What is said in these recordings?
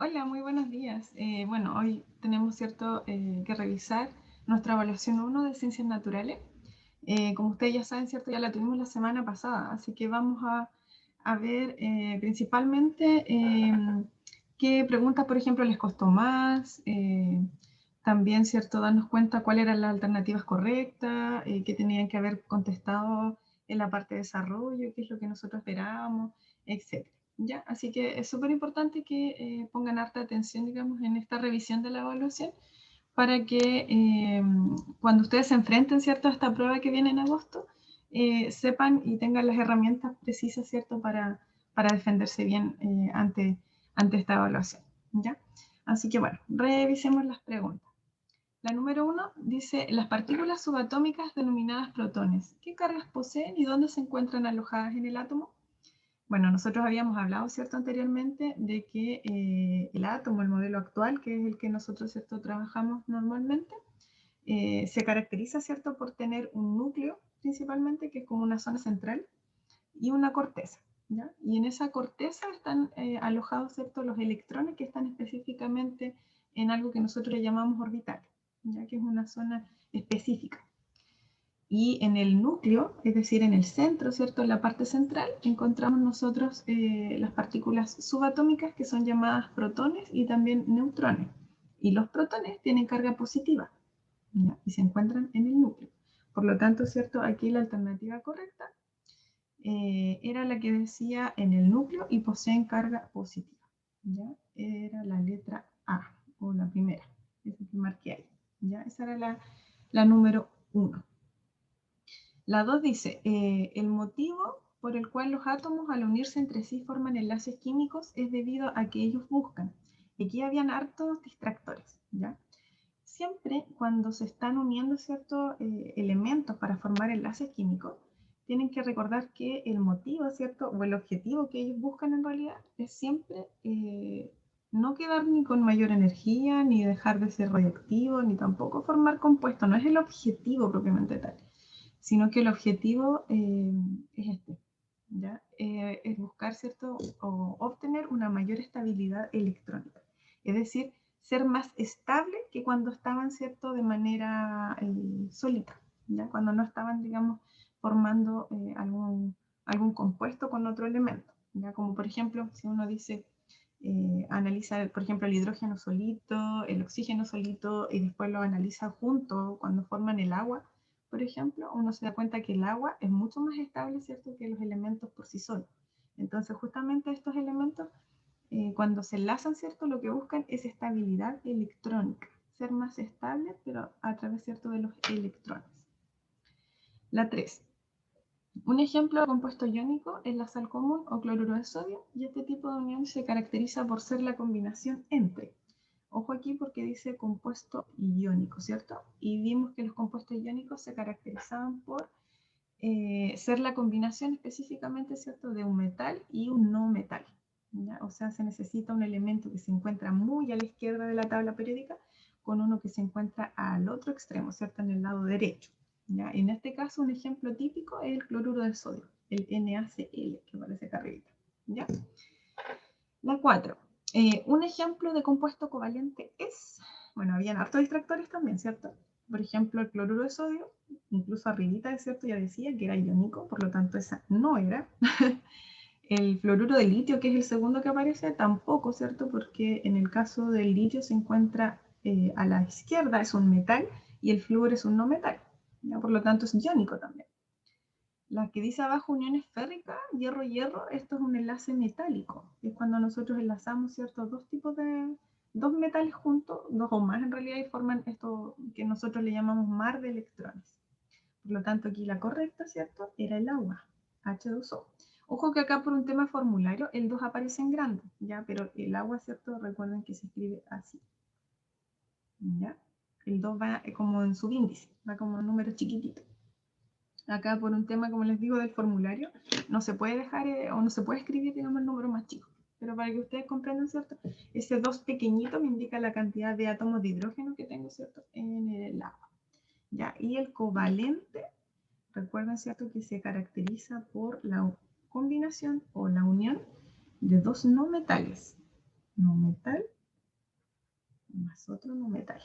Hola, muy buenos días. Bueno, hoy tenemos que revisar nuestra evaluación 1 de Ciencias Naturales. Como ustedes ya saben, ¿cierto? Ya la tuvimos la semana pasada, así que vamos a ver principalmente qué preguntas, por ejemplo, les costó más. También, ¿cierto? Darnos cuenta cuáles eran las alternativas correctas, qué tenían que haber contestado en la parte de desarrollo, qué es lo que nosotros esperábamos, etcétera. ¿Ya? Así que es súper importante que pongan harta atención, digamos, en esta revisión de la evaluación para que cuando ustedes se enfrenten, ¿cierto?, a esta prueba que viene en agosto, sepan y tengan las herramientas precisas, ¿cierto?, para defenderse bien ante esta evaluación, ¿ya? Así que bueno, revisemos las preguntas. La número 1 dice, las partículas subatómicas denominadas protones, ¿qué cargas poseen y dónde se encuentran alojadas en el átomo? Bueno, nosotros habíamos hablado, ¿cierto?, anteriormente de que el átomo, el modelo actual, que es el que nosotros, ¿cierto?, trabajamos normalmente, se caracteriza, ¿cierto?, por tener un núcleo principalmente, que es como una zona central, y una corteza, ¿ya? Y en esa corteza están alojados, ¿cierto?, los electrones que están específicamente en algo que nosotros le llamamos orbital, ¿ya? Que es una zona específica. Y en el núcleo, es decir, en el centro, ¿cierto? En la parte central, encontramos nosotros las partículas subatómicas que son llamadas protones y también neutrones. Y los protones tienen carga positiva, ¿ya? Y se encuentran en el núcleo. Por lo tanto, ¿cierto? Aquí la alternativa correcta era la que decía en el núcleo y poseen carga positiva, ¿ya? Era la letra A, o la primera, esa que marqué ahí, ¿ya? Esa era la número 1. La 2 dice, el motivo por el cual los átomos al unirse entre sí forman enlaces químicos es debido a que ellos buscan. Y aquí habían hartos distractores, ¿ya? Siempre cuando se están uniendo ciertos elementos para formar enlaces químicos, tienen que recordar que el motivo, ¿cierto? O el objetivo que ellos buscan en realidad es siempre no quedar ni con mayor energía, ni dejar de ser radioactivo, ni tampoco formar compuestos. No es el objetivo propiamente tal, sino que el objetivo es este, ¿ya? Es buscar, ¿cierto? O obtener una mayor estabilidad electrónica. Es decir, ser más estable que cuando estaban, ¿cierto?, de manera solita, ¿ya? Cuando no estaban, digamos, formando algún compuesto con otro elemento, ¿ya? Como por ejemplo, si uno dice, analiza, por ejemplo, el hidrógeno solito, el oxígeno solito, y después lo analiza junto cuando forman el agua, por ejemplo, uno se da cuenta que el agua es mucho más estable, ¿cierto?, que los elementos por sí solos. Entonces, justamente estos elementos, cuando se enlazan, ¿cierto?, lo que buscan es estabilidad electrónica, ser más estable, pero a través, ¿cierto?, de los electrones. La 3. Un ejemplo de compuesto iónico es la sal común o cloruro de sodio, y este tipo de unión se caracteriza por ser la combinación entre. Ojo aquí porque dice compuesto iónico, ¿cierto? Y vimos que los compuestos iónicos se caracterizaban por ser la combinación específicamente, ¿cierto?, de un metal y un no metal, ¿ya? O sea, se necesita un elemento que se encuentra muy a la izquierda de la tabla periódica con uno que se encuentra al otro extremo, ¿cierto?, en el lado derecho, ¿ya? En este caso, un ejemplo típico es el cloruro de sodio, el NaCl, que aparece acá arriba, ¿ya? La 4. Un ejemplo de compuesto covalente es, bueno, habían hartos distractores también, ¿cierto? Por ejemplo, el cloruro de sodio, incluso arribita, es cierto, ya decía que era iónico, por lo tanto esa no era. El fluoruro de litio, que es el segundo que aparece, tampoco, ¿cierto? Porque en el caso del litio se encuentra a la izquierda, es un metal, y el flúor es un no metal, ¿ya? Por lo tanto es iónico también. La que dice abajo uniones férricas, hierro-hierro, esto es un enlace metálico. Es cuando nosotros enlazamos, ¿cierto?, dos metales juntos, dos o más en realidad, y forman esto que nosotros le llamamos mar de electrones. Por lo tanto, aquí la correcta, ¿cierto?, era el agua, H2O. Ojo que acá por un tema formulario el 2 aparece en grande, ¿ya? Pero el agua, ¿cierto?, recuerden que se escribe así, ¿ya? El 2 va como en subíndice, va como un número chiquitito. Acá por un tema, como les digo, del formulario, no se puede dejar o no se puede escribir, digamos, el número más chico. Pero para que ustedes comprendan, ¿cierto? Ese 2 pequeñito me indica la cantidad de átomos de hidrógeno que tengo, ¿cierto?, en el agua. ¿Ya? Y el covalente, recuerden, ¿cierto?, que se caracteriza por la combinación o la unión de dos no metales. no metal más otro no metal.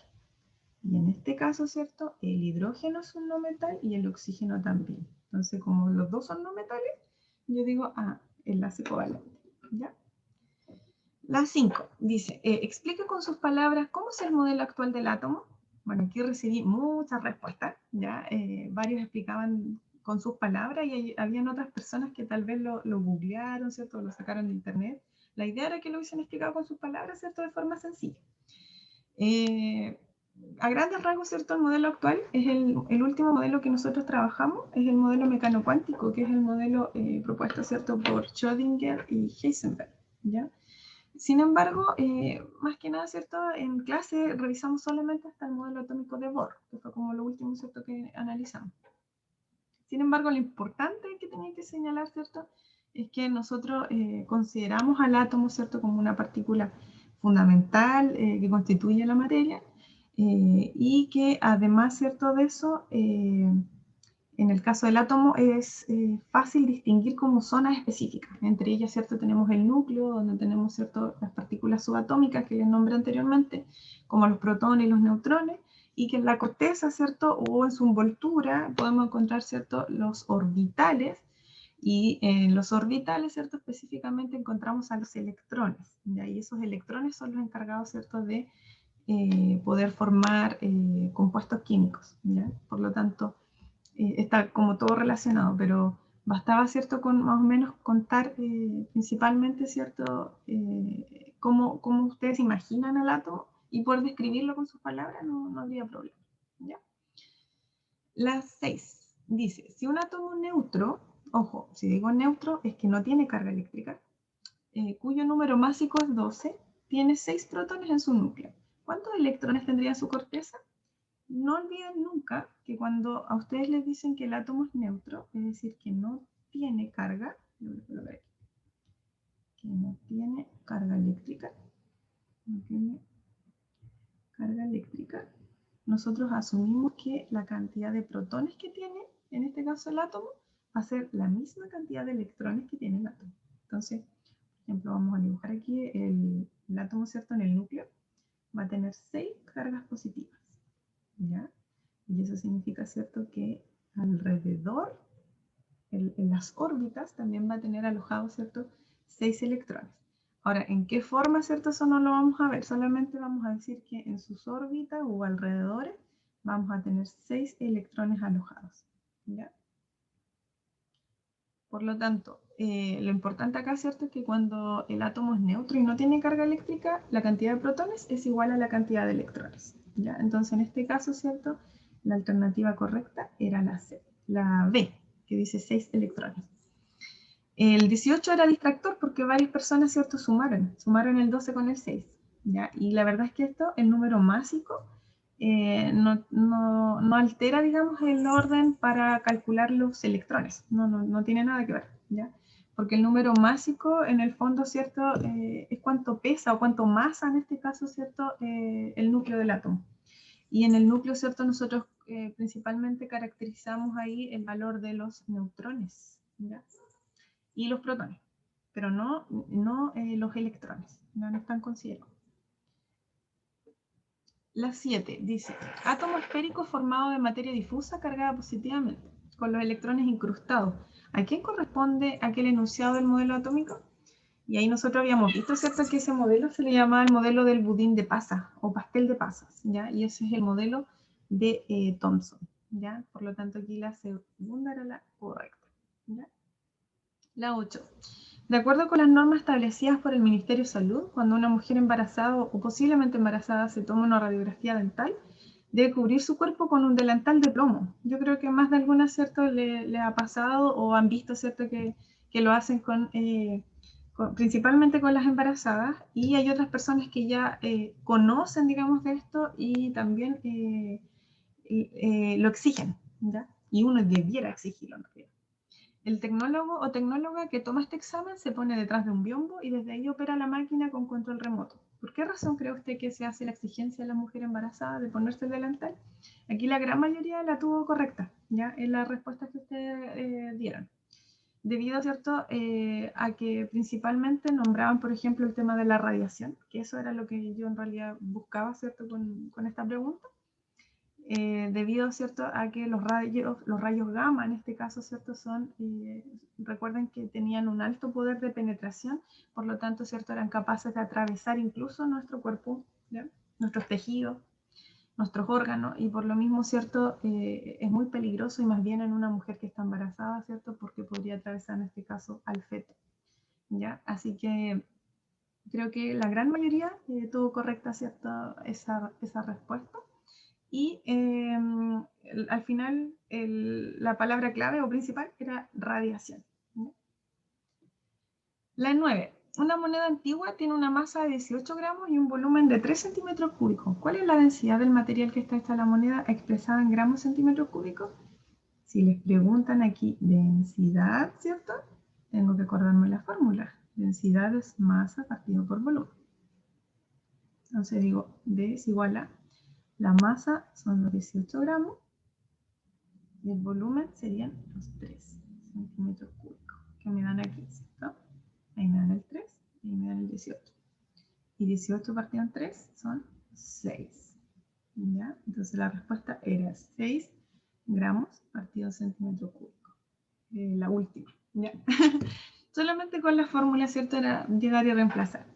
Y en este caso, ¿cierto? El hidrógeno es un no metal y el oxígeno también. Entonces, como los dos son no metales, yo digo, enlace covalente. ¿Ya? La 5 dice, explica con sus palabras cómo es el modelo actual del átomo. Bueno, aquí recibí muchas respuestas, ¿ya? Varios explicaban con sus palabras y habían otras personas que tal vez lo googlearon, ¿cierto? Lo sacaron de internet. La idea era que lo hubiesen explicado con sus palabras, ¿cierto? De forma sencilla. A grandes rasgos, ¿cierto? El modelo actual es el último modelo que nosotros trabajamos, es el modelo mecanocuántico, que es el modelo propuesto, ¿cierto? Por Schrödinger y Heisenberg, ¿ya? Sin embargo, más que nada, ¿cierto? En clase revisamos solamente hasta el modelo atómico de Bohr, que fue como lo último, ¿cierto? Que analizamos. Sin embargo, lo importante que tenía que señalar, ¿cierto? Es que nosotros consideramos al átomo, ¿cierto? Como una partícula fundamental que constituye la materia y que además, ¿cierto? De eso, en el caso del átomo es fácil distinguir como zonas específicas. Entre ellas, ¿cierto? Tenemos el núcleo, donde tenemos, ¿cierto? Las partículas subatómicas que les nombré anteriormente, como los protones y los neutrones, y que en la corteza, ¿cierto? O en su envoltura podemos encontrar, ¿cierto? Los orbitales, y en los orbitales, ¿cierto? Específicamente encontramos a los electrones, ¿ya? Y esos electrones son los encargados, ¿cierto? De poder formar compuestos químicos, ¿ya? Por lo tanto, está como todo relacionado, pero bastaba, ¿cierto? Con más o menos contar principalmente, ¿cierto? Cómo ustedes imaginan el átomo y poder describirlo con sus palabras, no habría problema, ¿ya? La 6 dice, si un átomo neutro, ojo, si digo neutro es que no tiene carga eléctrica, cuyo número másico es 12, tiene 6 protones en su núcleo. ¿Cuántos electrones tendría en su corteza? No olviden nunca que cuando a ustedes les dicen que el átomo es neutro, es decir, que no tiene carga, que no tiene carga eléctrica, no tiene carga eléctrica, nosotros asumimos que la cantidad de protones que tiene, en este caso el átomo, va a ser la misma cantidad de electrones que tiene el átomo. Entonces, por ejemplo, vamos a dibujar aquí el átomo, ¿cierto? En el núcleo va a tener 6 cargas positivas, ¿ya? Y eso significa, ¿cierto?, que alrededor, en las órbitas, también va a tener alojados, ¿cierto?, 6 electrones. Ahora, ¿en qué forma, cierto? Eso no lo vamos a ver, solamente vamos a decir que en sus órbitas o alrededores vamos a tener 6 electrones alojados, ¿ya? Por lo tanto, lo importante acá, ¿cierto?, es que cuando el átomo es neutro y no tiene carga eléctrica, la cantidad de protones es igual a la cantidad de electrones, ¿ya? Entonces, en este caso, ¿cierto?, la alternativa correcta era la B, que dice 6 electrones. El 18 era distractor porque varias personas, ¿cierto?, sumaron el 12 con el 6, ¿ya? Y la verdad es que esto, el número másico, no altera, digamos, el orden para calcular los electrones, no tiene nada que ver, ¿ya? Porque el número másico, en el fondo, ¿cierto?, es cuánto pesa o cuánto masa, en este caso, ¿cierto?, el núcleo del átomo. Y en el núcleo, ¿cierto?, nosotros principalmente caracterizamos ahí el valor de los neutrones, ¿ya? Y los protones, pero no los electrones, no están considerados. La 7 dice, átomo esférico formado de materia difusa cargada positivamente, con los electrones incrustados. ¿A quién corresponde aquel enunciado del modelo atómico? Y ahí nosotros habíamos visto, ¿cierto?, que ese modelo se le llamaba el modelo del budín de pasas o pastel de pasas, ¿ya? Y ese es el modelo de Thomson, ¿ya? Por lo tanto, aquí la segunda era la correcta, ¿ya? La 8. De acuerdo con las normas establecidas por el Ministerio de Salud, cuando una mujer embarazada o posiblemente embarazada se toma una radiografía dental, debe cubrir su cuerpo con un delantal de plomo. Yo creo que más de alguna, ¿cierto?, le ha pasado o han visto, ¿cierto?, que lo hacen principalmente con las embarazadas, y hay otras personas que ya conocen, digamos, de esto y también lo exigen, ¿ya? Y uno debiera exigirlo, ¿no? El tecnólogo o tecnóloga que toma este examen se pone detrás de un biombo y desde ahí opera la máquina con control remoto. ¿Por qué razón cree usted que se hace la exigencia a la mujer embarazada de ponerse el delantal? Aquí la gran mayoría la tuvo correcta, ¿ya? En las respuestas que ustedes dieron. debido, ¿cierto?, a que principalmente nombraban, por ejemplo, el tema de la radiación, que eso era lo que yo en realidad buscaba, ¿cierto?, con esta pregunta. Debido, ¿cierto?, a que los rayos gamma, en este caso, ¿cierto?, recuerden que tenían un alto poder de penetración, por lo tanto, ¿cierto?, eran capaces de atravesar incluso nuestro cuerpo, ¿ya?, nuestros tejidos, nuestros órganos, y por lo mismo, ¿cierto?, es muy peligroso, y más bien en una mujer que está embarazada, ¿cierto?, porque podría atravesar en este caso al feto, ¿ya? Así que creo que la gran mayoría tuvo correcta, ¿cierto?, esa respuesta. Y al final la palabra clave o principal era radiación, ¿no? La 9. Una moneda antigua tiene una masa de 18 gramos y un volumen de 3 centímetros cúbicos. ¿Cuál es la densidad del material que está hecha la moneda expresada en gramos centímetros cúbicos? Si les preguntan aquí densidad, ¿cierto?, tengo que acordarme la fórmula. Densidad es masa partido por volumen. Entonces digo, D es igual a la masa son los 18 gramos y el volumen serían los 3 centímetros cúbicos que me dan aquí, ¿cierto? Ahí me dan el 3 y ahí me dan el 18. Y 18 partido en 3 son 6. ¿Ya? Entonces la respuesta era 6 gramos partido centímetro cúbico. La última. ¿Ya? Solamente con la fórmula, ¿cierto? Era llegar y reemplazar.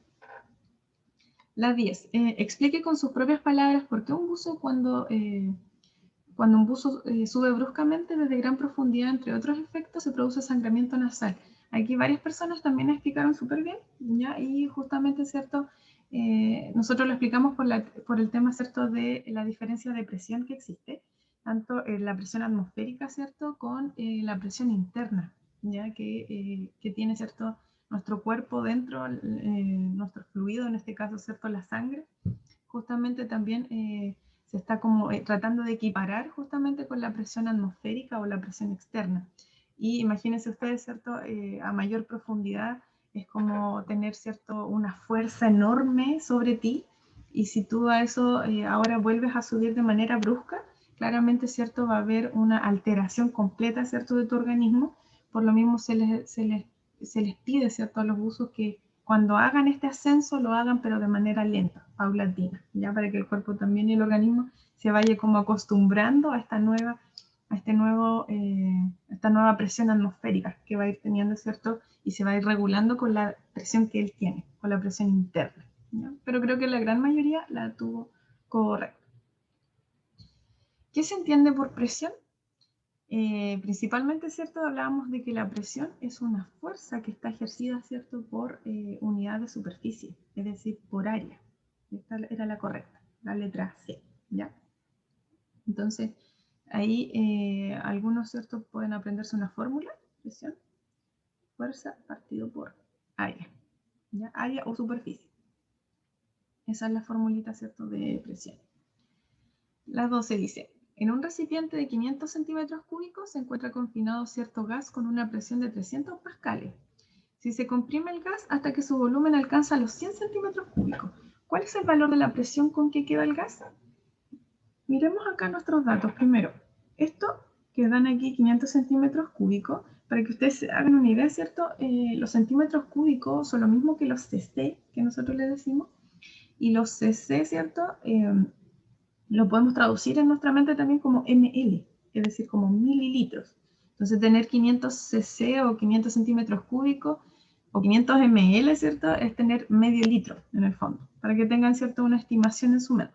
La 10. Explique con sus propias palabras por qué un buzo cuando un buzo sube bruscamente desde gran profundidad, entre otros efectos, se produce sangramiento nasal. Aquí varias personas también explicaron súper bien, ¿ya? Y justamente, ¿cierto? Nosotros lo explicamos por el tema, ¿cierto?, de la diferencia de presión que existe, tanto la presión atmosférica, ¿cierto?, con la presión interna, ¿ya? Que tiene, ¿cierto?, nuestro cuerpo dentro, nuestro fluido, en este caso, ¿cierto?, la sangre. Justamente también se está como tratando de equiparar justamente con la presión atmosférica o la presión externa. Y imagínense ustedes, ¿cierto?, a mayor profundidad es como tener, ¿cierto?, una fuerza enorme sobre ti, y si tú a eso ahora vuelves a subir de manera brusca, claramente, ¿cierto?, va a haber una alteración completa, ¿cierto?, de tu organismo. Por lo mismo se les pide, ¿cierto?, a los buzos que cuando hagan este ascenso lo hagan pero de manera lenta, paulatina, ya para que el cuerpo también y el organismo se vaya como acostumbrando a esta nueva presión atmosférica que va a ir teniendo, ¿cierto? Y se va a ir regulando con la presión que él tiene, con la presión interna, ¿ya? Pero creo que la gran mayoría la tuvo correcta. ¿Qué se entiende por presión? Principalmente, ¿cierto?, hablábamos de que la presión es una fuerza que está ejercida, ¿cierto?, por unidad de superficie, es decir, por área. Esta era la correcta, la letra C, ¿ya? Entonces, ahí algunos, ¿cierto?, pueden aprenderse una fórmula, presión, fuerza partido por área, ¿ya? Área o superficie. Esa es la formulita, ¿cierto?, de presión. La 12 dice, en un recipiente de 500 centímetros cúbicos se encuentra confinado cierto gas con una presión de 300 pascales. Si se comprime el gas hasta que su volumen alcanza los 100 centímetros cúbicos, ¿cuál es el valor de la presión con que queda el gas? Miremos acá nuestros datos. Primero, esto que dan aquí 500 centímetros cúbicos, para que ustedes se hagan una idea, ¿cierto? Los centímetros cúbicos son lo mismo que los cc, que nosotros le decimos, y los cc, ¿cierto?, lo podemos traducir en nuestra mente también como ml, es decir, como mililitros. Entonces, tener 500 cc o 500 centímetros cúbicos o 500 ml, ¿cierto?, es tener medio litro en el fondo, para que tengan, ¿cierto?, una estimación en su mente.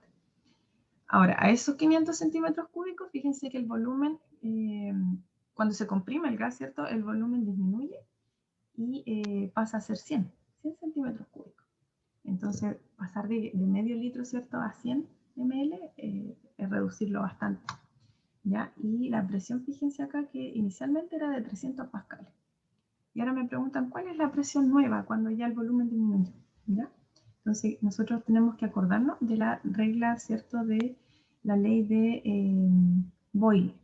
Ahora, a esos 500 centímetros cúbicos, fíjense que el volumen, cuando se comprime el gas, ¿cierto?, el volumen disminuye y pasa a ser 100 centímetros cúbicos. Entonces, pasar de medio litro, ¿cierto?, a 100 ml es reducirlo bastante, ¿ya? Y la presión, fíjense acá que inicialmente era de 300 pascales. Y ahora me preguntan, ¿cuál es la presión nueva cuando ya el volumen disminuye? ¿Ya? Entonces, nosotros tenemos que acordarnos de la regla, ¿cierto?, de la ley de Boyle,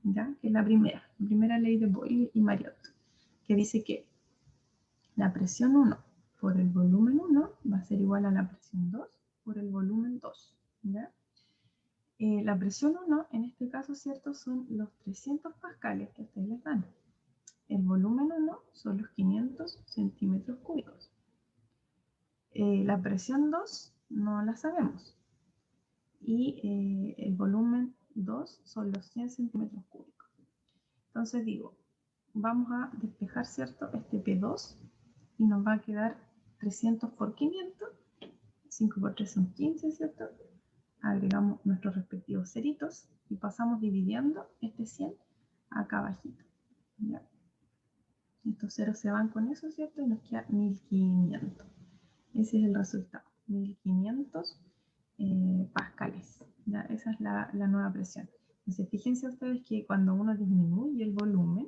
¿ya? Que es la primera ley de Boyle y Mariotte, que dice que la presión 1 por el volumen 1 va a ser igual a la presión 2 por el volumen 2, ¿ya? La presión 1, en este caso, ¿cierto?, son los 300 pascales que ustedes les dan. el volumen 1 son los 500 centímetros cúbicos. La presión 2 no la sabemos. Y el volumen 2 son los 100 centímetros cúbicos. Entonces digo, vamos a despejar, ¿cierto?, este P2 y nos va a quedar 300 por 500, 5 por 3 son 15, ¿cierto? Agregamos nuestros respectivos ceritos y pasamos dividiendo este 100 acá abajito. ¿Ya? Estos ceros se van con eso, ¿cierto? Y nos queda 1500. Ese es el resultado, 1500 pascales. ¿Ya? Esa es la nueva presión. Entonces, fíjense ustedes que cuando uno disminuye el volumen,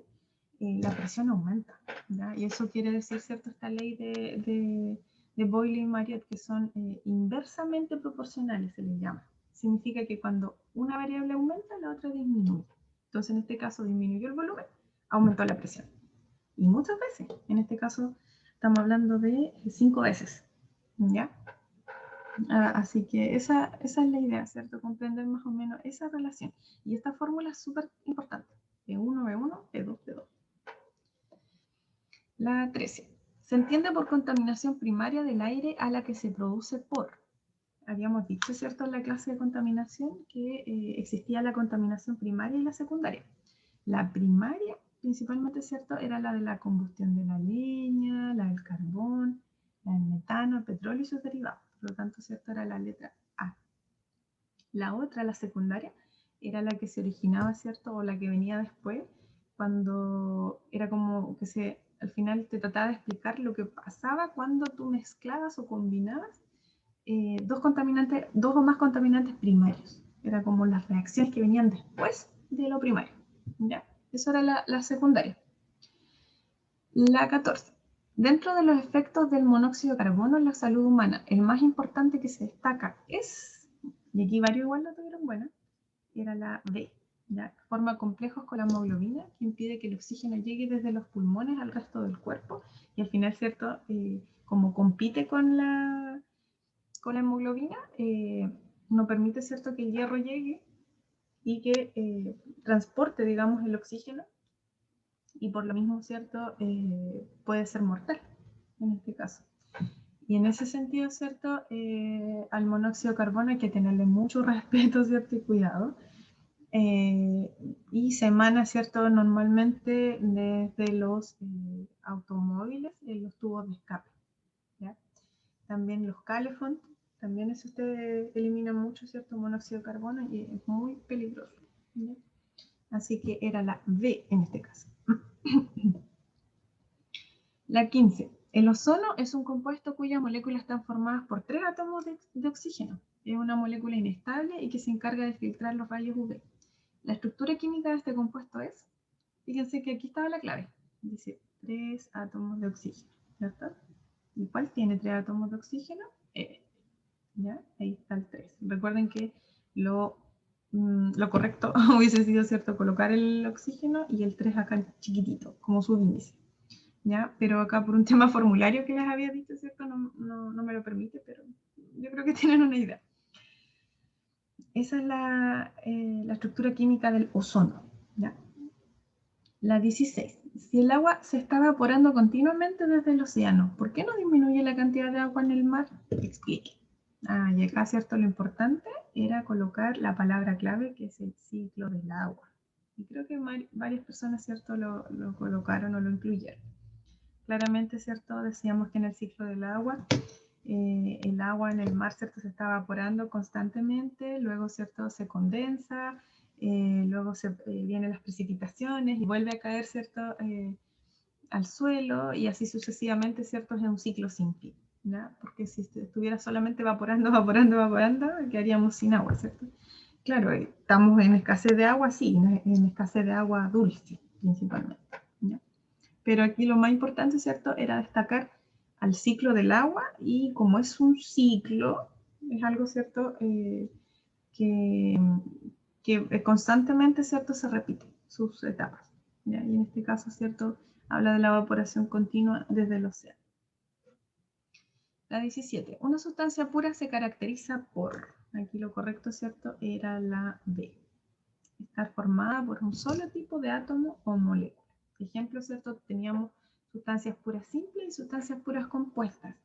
la presión aumenta. ¿Ya? Y eso quiere decir, ¿cierto?, esta ley de Boyle-Mariotte, que son inversamente proporcionales, se les llama. Significa que cuando una variable aumenta, la otra disminuye. Entonces, en este caso, disminuyó el volumen, aumentó la presión. Y muchas veces, en este caso, estamos hablando de 5 veces. ¿Ya? Así que esa es la idea, ¿cierto? Comprender más o menos esa relación. Y esta fórmula es súper importante. P1, B1, P2, P2. La 13. Se entiende por contaminación primaria del aire a la que se produce por. Habíamos dicho, ¿cierto?, en la clase de contaminación que existía la contaminación primaria y la secundaria. La primaria, principalmente, ¿cierto?, era la de la combustión de la leña, la del carbón, la del metano, el petróleo y sus derivados. Por lo tanto, ¿cierto?, era la letra A. La otra, la secundaria, era la que se originaba, ¿cierto?, o la que venía después, cuando era como que al final te trataba de explicar lo que pasaba cuando tú mezclabas o combinabas dos o más contaminantes primarios. Era como las reacciones que venían después de lo primario. ¿Ya? Eso era la secundaria. La 14. Dentro de los efectos del monóxido de carbono en la salud humana, el más importante que se destaca es, y aquí varios igual lo tuvieron buena, era la B. ¿Ya? Forma complejos con la hemoglobina que impide que el oxígeno llegue desde los pulmones al resto del cuerpo y al final, ¿cierto? Como compite con la hemoglobina, no permite, ¿cierto?, que el hierro llegue y que transporte, digamos, el oxígeno y por lo mismo, ¿cierto?, puede ser mortal en este caso. Y en ese sentido, ¿cierto?, al monóxido de carbono hay que tenerle mucho respeto, ¿cierto?, y cuidado. Y se emana, ¿cierto?, normalmente desde los automóviles en los tubos de escape. ¿Ya? También los calefón, también eso usted elimina mucho, ¿cierto?, monóxido de carbono y es muy peligroso. ¿Ya? Así que era la B en este caso. La 15. El ozono es un compuesto cuyas moléculas están formadas por 3 átomos de oxígeno. Es una molécula inestable y que se encarga de filtrar los rayos UV. La estructura química de este compuesto es, fíjense que aquí estaba la clave, dice 3 átomos de oxígeno, ¿cierto? ¿Y cuál tiene 3 átomos de oxígeno? ¿Ya? Ahí está el 3. Recuerden que lo correcto hubiese sido, ¿cierto?, colocar el oxígeno y el 3 acá chiquitito, como subíndice. ¿Ya? Pero acá por un tema formulario que les había dicho, ¿cierto?, no me lo permite, pero yo creo que tienen una idea. Esa es la estructura química del ozono. ¿Ya? La 16. Si el agua se está evaporando continuamente desde el océano, ¿por qué no disminuye la cantidad de agua en el mar? Explique. Y acá, ¿cierto?, lo importante era colocar la palabra clave, que es el ciclo del agua. Y creo que varias personas, ¿cierto?, lo colocaron o lo incluyeron. Claramente, ¿cierto?, decíamos que en el ciclo del agua, el agua en el mar, ¿cierto?, se está evaporando constantemente, luego, ¿cierto?, se condensa, luego vienen las precipitaciones y vuelve a caer, ¿cierto?, al suelo y así sucesivamente, ¿cierto?, es un ciclo sin fin. ¿Ya? Porque si estuviera solamente evaporando, quedaríamos sin agua, ¿cierto? Claro, estamos en escasez de agua, sí, en escasez de agua dulce, principalmente. ¿Ya? Pero aquí lo más importante, ¿cierto?, era destacar al ciclo del agua y como es un ciclo, es algo, ¿cierto?, que constantemente, ¿cierto?, se repite sus etapas. ¿Ya? Y en este caso, ¿cierto?, habla de la evaporación continua desde el océano. La 17. Una sustancia pura se caracteriza por, aquí lo correcto, ¿cierto?, era la B. Estar formada por un solo tipo de átomo o molécula. Ejemplo, ¿cierto? Teníamos sustancias puras simples y sustancias puras compuestas.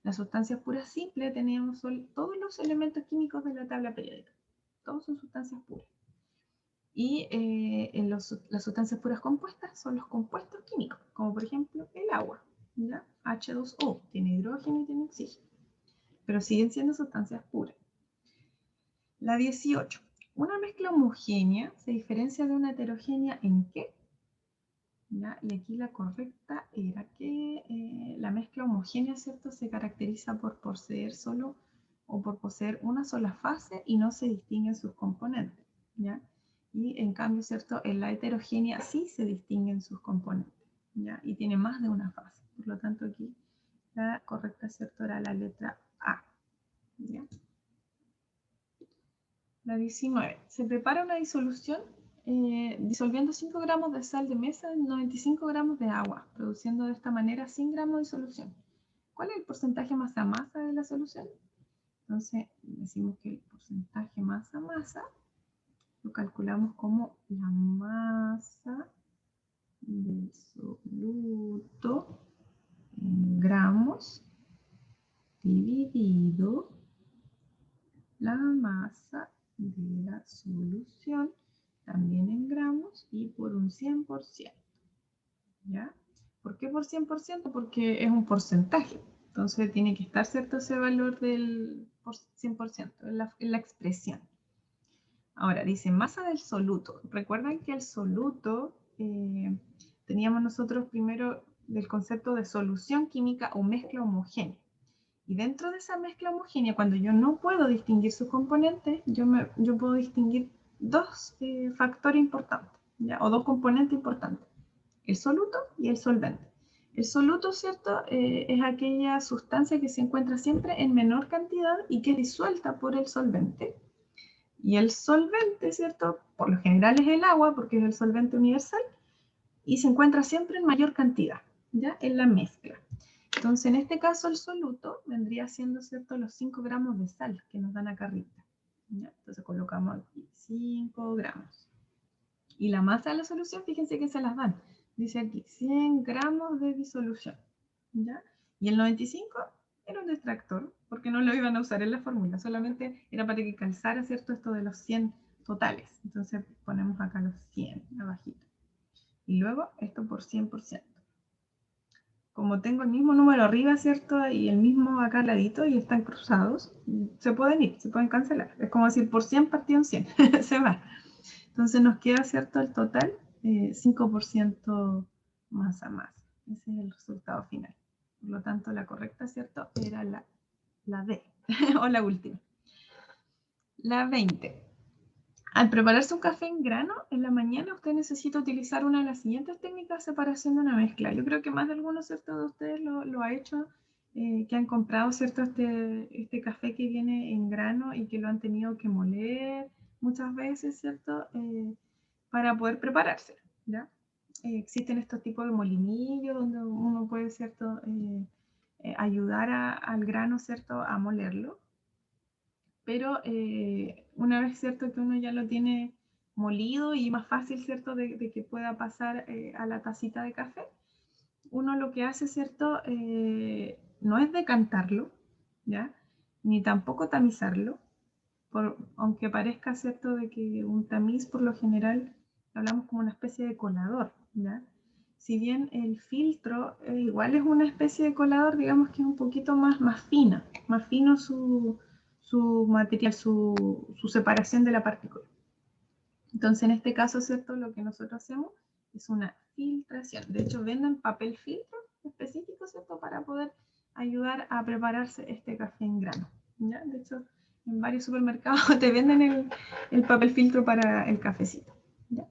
Las sustancias puras simples teníamos todos los elementos químicos de la tabla periódica. Todos son sustancias puras. Y las sustancias puras compuestas son los compuestos químicos, como por ejemplo el agua, ¿ya? H2O, tiene hidrógeno y tiene oxígeno, pero siguen siendo sustancias puras. La 18. Una mezcla homogénea se diferencia de una heterogénea ¿en qué? ¿Ya? Y aquí la correcta era que la mezcla homogénea, ¿cierto?, se caracteriza por poseer solo o por poseer una sola fase y no se distinguen sus componentes, ¿ya? Y en cambio, ¿cierto?, en la heterogénea sí se distinguen sus componentes, ¿ya? Y tiene más de una fase. Por lo tanto, aquí la correcta, ¿cierto?, era la letra A, ¿ya? La 19. Se prepara una disolución disolviendo 5 gramos de sal de mesa en 95 gramos de agua, produciendo de esta manera 100 gramos de solución. ¿Cuál es el porcentaje masa-masa de la solución? Entonces, decimos que el porcentaje masa-masa lo calculamos como la masa del soluto en gramos dividido la masa de la solución también en gramos y por un 100%. ¿Ya? ¿Por qué por 100%? Porque es un porcentaje. Entonces tiene que estar, ¿cierto?, ese valor del 100% en la expresión. Ahora, dice masa del soluto. Recuerden que el soluto teníamos nosotros primero del concepto de solución química o mezcla homogénea. Y dentro de esa mezcla homogénea, cuando yo no puedo distinguir sus componentes, yo puedo distinguir dos factores importantes, ¿ya? O dos componentes importantes, el soluto y el solvente. El soluto, ¿cierto?, es aquella sustancia que se encuentra siempre en menor cantidad y que es disuelta por el solvente. Y el solvente, ¿cierto?, por lo general es el agua, porque es el solvente universal, y se encuentra siempre en mayor cantidad, ¿ya?, en la mezcla. Entonces, en este caso, el soluto vendría siendo, ¿cierto?, los 5 gramos de sal que nos dan acá arriba, ¿ya? Entonces, colocamos aquí 5 gramos. Y la masa de la solución, fíjense que se las dan. Dice aquí 100 gramos de disolución, ¿ya? Y el 95 era un distractor, porque no lo iban a usar en la fórmula, solamente era para que calzara, ¿cierto?, esto de los 100 totales. Entonces, ponemos acá los 100 abajito. Y luego esto por 100%. Como tengo el mismo número arriba, ¿cierto? Y el mismo acá al ladito y están cruzados, se pueden ir, se pueden cancelar. Es como decir por 100 partido en 100, se va. Entonces nos queda, ¿cierto?, el total 5% masa masa. Ese es el resultado final. Por lo tanto, la correcta, ¿cierto?, era la D, o la última. La 20. Al prepararse un café en grano, en la mañana usted necesita utilizar una de las siguientes técnicas de separación de una mezcla. Yo creo que más de algunos, ¿cierto?, de ustedes lo ha hecho, que han comprado, ¿cierto?, este café que viene en grano y que lo han tenido que moler muchas veces, ¿cierto?, para poder prepararse, ¿ya? Existen estos tipos de molinillos donde uno puede, ¿cierto?, ayudar al grano, ¿cierto?, a molerlo. Pero una vez, ¿cierto?, que uno ya lo tiene molido y más fácil, ¿cierto?, de que pueda pasar a la tacita de café, uno lo que hace, ¿cierto?, no es decantarlo, ¿ya?, ni tampoco tamizarlo, aunque parezca, ¿cierto?, de que un tamiz por lo general hablamos como una especie de colador, ¿ya? Si bien el filtro igual es una especie de colador, digamos que es un poquito más fino su material, su separación de la partícula. Entonces, en este caso, ¿cierto?, lo que nosotros hacemos es una filtración. De hecho, venden papel filtro específico, ¿cierto?, para poder ayudar a prepararse este café en grano, ¿ya? De hecho, en varios supermercados te venden el papel filtro para el cafecito, ¿ya?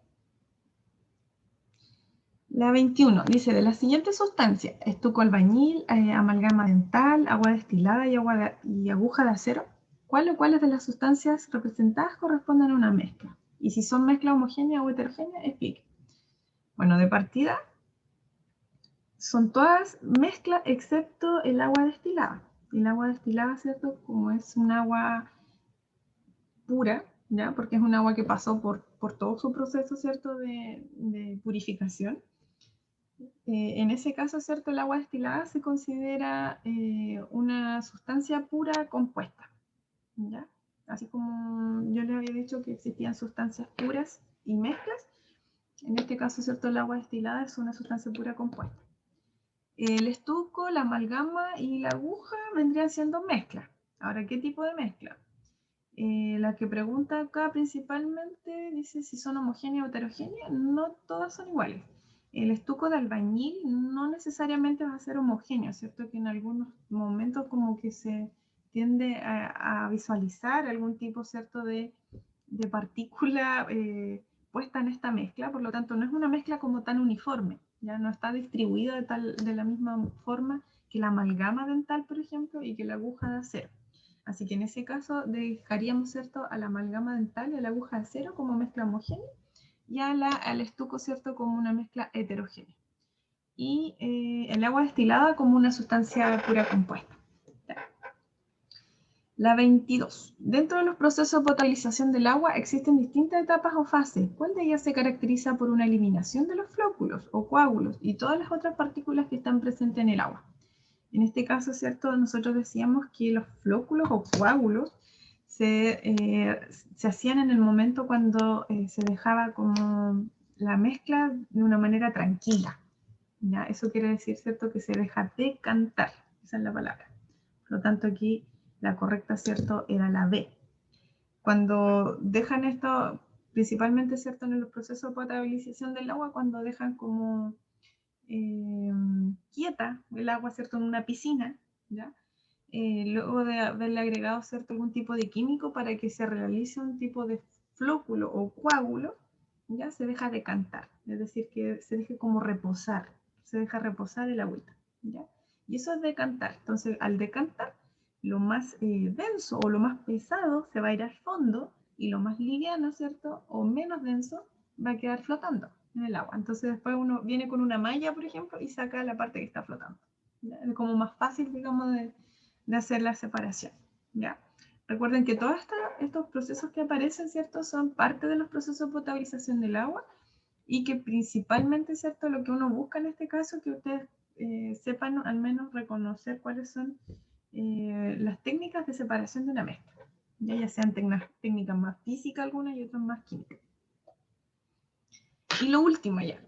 La 21 dice, de las siguientes sustancias, estuco albañil, amalgama dental, agua destilada y aguja de acero, ¿cuál o cuáles de las sustancias representadas corresponden a una mezcla? Y si son mezcla homogénea o heterogénea, explique. Bueno, de partida, son todas mezcla excepto el agua destilada. El agua destilada, ¿cierto?, como es un agua pura, ¿ya?, porque es un agua que pasó por todo su proceso, ¿cierto?, de purificación. En ese caso, ¿cierto? El agua destilada se considera una sustancia pura compuesta, ¿ya? Así como yo les había dicho que existían sustancias puras y mezclas, en este caso, ¿cierto? El agua destilada es una sustancia pura compuesta. El estuco, la amalgama y la aguja vendrían siendo mezclas. Ahora, ¿qué tipo de mezcla? La que pregunta acá principalmente dice si son homogéneas o heterogéneas. No todas son iguales. El estuco de albañil no necesariamente va a ser homogéneo, ¿cierto? Que en algunos momentos como que se tiende a visualizar algún tipo, ¿cierto? De partícula puesta en esta mezcla, por lo tanto no es una mezcla como tan uniforme, ya no está distribuida de la misma forma que la amalgama dental, por ejemplo, y que la aguja de acero. Así que en ese caso dejaríamos, ¿cierto?, a la amalgama dental y a la aguja de acero como mezcla homogénea y al estuco, ¿cierto?, como una mezcla heterogénea. Y el agua destilada como una sustancia pura compuesta. La 22. Dentro de los procesos de potabilización del agua existen distintas etapas o fases. ¿Cuál de ellas se caracteriza por una eliminación de los flóculos o coágulos y todas las otras partículas que están presentes en el agua? En este caso, ¿cierto? Nosotros decíamos que los flóculos o coágulos se hacían en el momento cuando se dejaba como la mezcla de una manera tranquila. ¿Ya? Eso quiere decir, ¿cierto? Que se deja decantar. Esa es la palabra. Por lo tanto, aquí la correcta, ¿cierto? Era la B. Cuando dejan esto, principalmente, ¿cierto? En los procesos de potabilización del agua, cuando dejan como quieta el agua, ¿cierto? En una piscina, ¿ya? Luego de haberle agregado, ¿cierto? Algún tipo de químico para que se realice un tipo de flóculo o coágulo, ya se deja decantar, es decir, que se deje como reposar, se deja reposar el agüita, ¿ya? Y eso es decantar. Entonces, al decantar, lo más denso o lo más pesado se va a ir al fondo y lo más liviano, ¿cierto? O menos denso va a quedar flotando en el agua. Entonces, después uno viene con una malla, por ejemplo, y saca la parte que está flotando. ¿Ya? Es como más fácil, digamos, de hacer la separación. ¿Ya? Recuerden que todos estos procesos que aparecen, ¿cierto? Son parte de los procesos de potabilización del agua y que principalmente, ¿cierto? Lo que uno busca en este caso es que ustedes sepan al menos reconocer cuáles son las técnicas de separación de una mezcla, ya sean técnicas más físicas algunas y otras más químicas. Y lo último ya.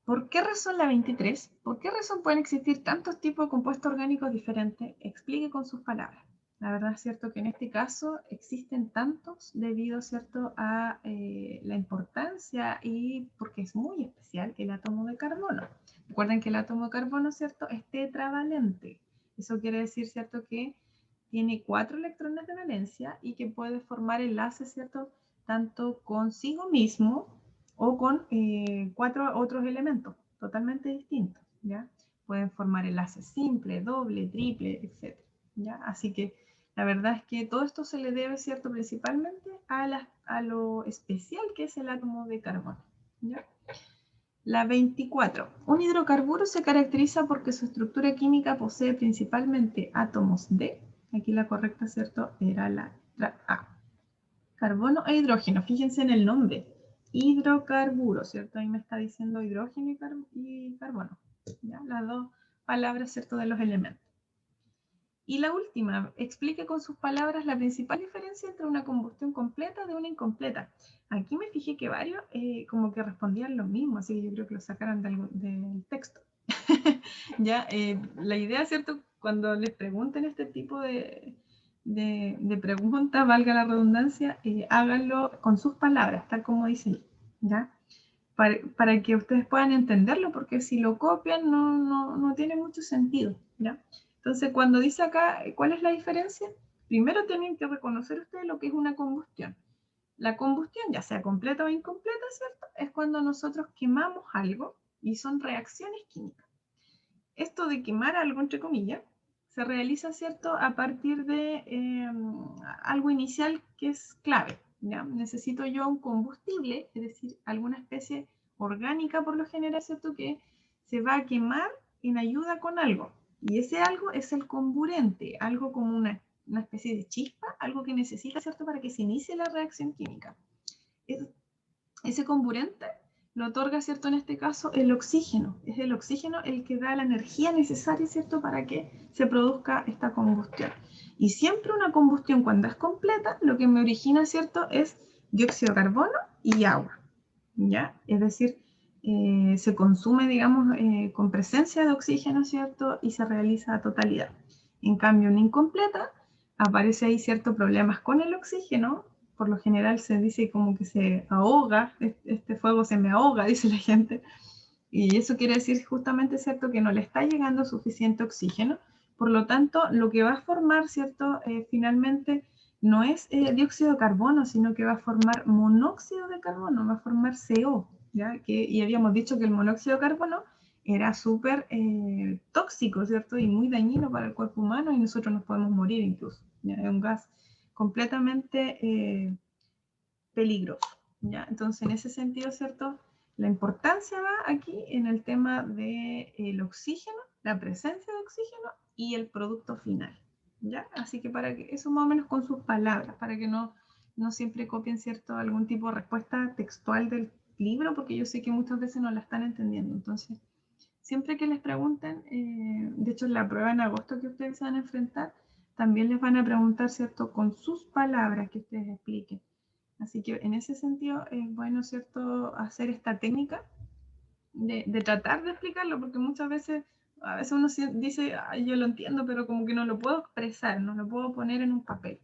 ¿Por qué razón la 23? ¿Por qué razón pueden existir tantos tipos de compuestos orgánicos diferentes? Explique con sus palabras. La verdad es cierto que en este caso existen tantos debido, ¿cierto?, a la importancia y porque es muy especial el átomo de carbono. Recuerden que el átomo de carbono, ¿cierto?, es tetravalente. Eso quiere decir, ¿cierto?, que tiene 4 electrones de valencia y que puede formar enlaces, ¿cierto?, tanto consigo mismo o con 4 otros elementos totalmente distintos, ¿ya? Pueden formar enlaces simple, doble, triple, etc. ¿Ya? Así que la verdad es que todo esto se le debe, ¿cierto?, principalmente a lo especial que es el átomo de carbono, ¿ya? La 24. Un hidrocarburo se caracteriza porque su estructura química posee principalmente átomos de, aquí la correcta, ¿cierto?, era la letra A. Carbono e hidrógeno, fíjense en el nombre. Hidrocarburo, ¿cierto? Ahí me está diciendo hidrógeno y carbono. ¿Ya? Las dos palabras, ¿cierto?, de los elementos. Y la última, explique con sus palabras la principal diferencia entre una combustión completa de una incompleta. Aquí me fijé que varios como que respondían lo mismo, así que yo creo que lo sacaron del texto. Ya, la idea, ¿cierto?, cuando les pregunten este tipo de preguntas, valga la redundancia, háganlo con sus palabras, tal como dicen, ¿ya? Para que ustedes puedan entenderlo, porque si lo copian no tiene mucho sentido, ¿ya? Entonces, cuando dice acá, ¿cuál es la diferencia? Primero tienen que reconocer ustedes lo que es una combustión. La combustión, ya sea completa o incompleta, ¿cierto?, es cuando nosotros quemamos algo y son reacciones químicas. Esto de quemar algo, entre comillas, se realiza, ¿cierto?, a partir de algo inicial que es clave, ¿ya? Necesito yo un combustible, es decir, alguna especie orgánica por lo general, ¿cierto?, que se va a quemar en ayuda con algo. Y ese algo es el comburente, algo como una especie de chispa, algo que necesita, ¿cierto?, para que se inicie la reacción química. Ese comburente lo otorga, ¿cierto? En este caso, el oxígeno. Es el oxígeno el que da la energía necesaria, ¿cierto? Para que se produzca esta combustión. Y siempre una combustión, cuando es completa, lo que me origina, ¿cierto? Es dióxido de carbono y agua, ¿ya? Es decir, se consume, digamos, con presencia de oxígeno, ¿cierto? Y se realiza a totalidad. En cambio, en incompleta, aparece ahí ciertos problemas con el oxígeno. Por lo general se dice como que se ahoga, este fuego se me ahoga, dice la gente. Y eso quiere decir justamente, ¿cierto?, que no le está llegando suficiente oxígeno. Por lo tanto, lo que va a formar, ¿cierto?, finalmente no es dióxido de carbono, sino que va a formar monóxido de carbono, va a formar CO, ¿ya? Y habíamos dicho que el monóxido de carbono era súper tóxico, ¿cierto? Y muy dañino para el cuerpo humano y nosotros nos podemos morir incluso, ¿ya? Es un gas completamente peligroso, ¿ya? Entonces, en ese sentido, ¿cierto? La importancia va aquí en el tema del oxígeno, la presencia de oxígeno y el producto final, ¿ya? Así que para que eso más o menos con sus palabras, para que no siempre copien, ¿cierto?, algún tipo de respuesta textual del libro, porque yo sé que muchas veces no la están entendiendo. Entonces, siempre que les pregunten, de hecho en la prueba en agosto que ustedes se van a enfrentar, también les van a preguntar, ¿cierto?, con sus palabras que ustedes expliquen. Así que en ese sentido es bueno, ¿cierto?, hacer esta técnica de tratar de explicarlo, porque muchas veces, a veces uno dice, ay, yo lo entiendo, pero como que no lo puedo expresar, no lo puedo poner en un papel.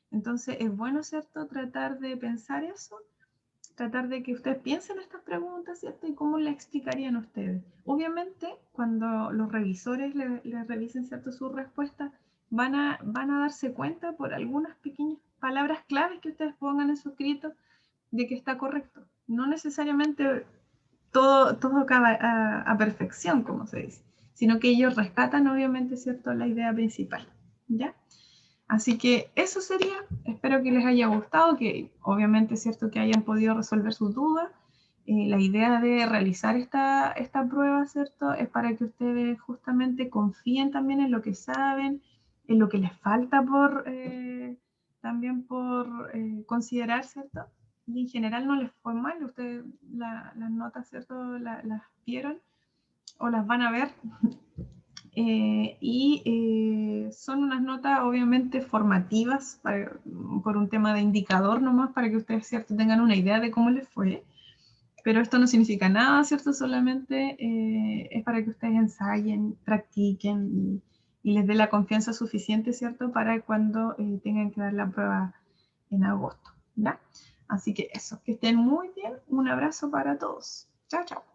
Entonces es bueno, ¿cierto?, tratar de pensar eso, tratar de que ustedes piensen estas preguntas, ¿cierto?, y cómo le explicarían ustedes. Obviamente, cuando los revisores les revisen, ¿cierto?, sus respuestas, van a darse cuenta por algunas pequeñas palabras claves que ustedes pongan en su escrito de que está correcto. No necesariamente todo acaba a perfección, como se dice, sino que ellos rescatan, obviamente, ¿cierto?, la idea principal, ¿ya? Así que eso sería, espero que les haya gustado, que obviamente es cierto que hayan podido resolver sus dudas. La idea de realizar esta prueba, ¿cierto?, es para que ustedes justamente confíen también en lo que saben, en lo que les falta también por considerar, ¿cierto? Y en general no les fue mal, ustedes las notas, ¿cierto?, las vieron o las van a ver. Son unas notas obviamente formativas por un tema de indicador nomás para que ustedes, ¿cierto?, tengan una idea de cómo les fue, pero esto no significa nada, ¿cierto? Solamente es para que ustedes ensayen, practiquen y les dé la confianza suficiente, ¿cierto?, para cuando tengan que dar la prueba en agosto, ¿ya? Así que eso, que estén muy bien, un abrazo para todos. Chao, chao.